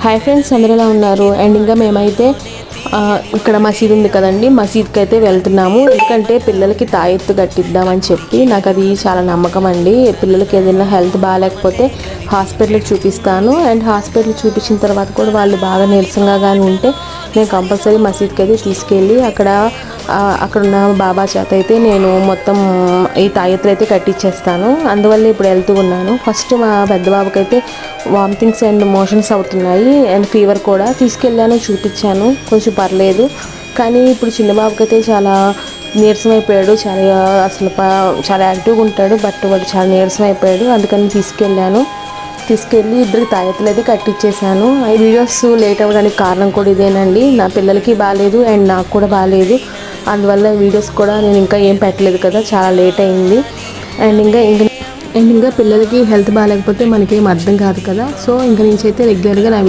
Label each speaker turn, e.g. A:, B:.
A: Hi friends, అందరూ ఎలా ఉన్నారు? అండ్ ఇంకా మేమైతే ఇక్కడ మసీద్ ఉంది కదండి, మసీద్కి అయితే వెళ్తున్నాము. ఎందుకంటే పిల్లలకి తాయెత్తు కట్టిద్దామని చెప్పి నాకు అది చాలా నమ్మకం అండి. పిల్లలకి ఏదైనా హెల్త్ బాగాలేకపోతే హాస్పిటల్కి చూపిస్తాను. అండ్ హాస్పిటల్ చూపించిన తర్వాత కూడా వాళ్ళు బాగా నీరసంగా కానీ ఉంటే నేను కంపల్సరీ మసీద్కి అయితే తీసుకెళ్ళి అక్కడ ఉన్న బాబా చేత అయితే నేను మొత్తం ఈ తాయెత్తులు అయితే కట్టించేస్తాను. అందువల్ల ఇప్పుడు వెళ్తూ ఉన్నాను. ఫస్ట్ మా పెద్ద బాబుకి అయితే వామిటింగ్స్ అండ్ మోషన్స్ అవుతున్నాయి అండ్ ఫీవర్ కూడా. తీసుకెళ్ళాను, చూపించాను, కొంచెం పర్లేదు. కానీ ఇప్పుడు చిన్న బాబుకి అయితే చాలా నీరసం అయిపోయాడు. చాలా యాక్టివ్గా ఉంటాడు, బట్ వాడు చాలా నీరసం అయిపోయాడు. అందుకని తీసుకెళ్ళి ఇద్దరికి తాయెత్తులు అయితే కట్టించేసాను. ఈ వీడియోస్ లేట్ అవ్వడానికి కారణం కూడా ఇదేనండి. నా పిల్లలకి బాగాలేదు అండ్ నాకు కూడా బాగాలేదు. అందువల్ల వీడియోస్ కూడా నేను ఇంకా ఏం పెట్టలేదు కదా, చాలా లేట్ అయింది. అండ్ ఇంకా పిల్లలకి హెల్త్ బాగాలేకపోతే మనకేం అర్థం కాదు కదా. సో ఇంకా నుంచి అయితే రెగ్యులర్గా నా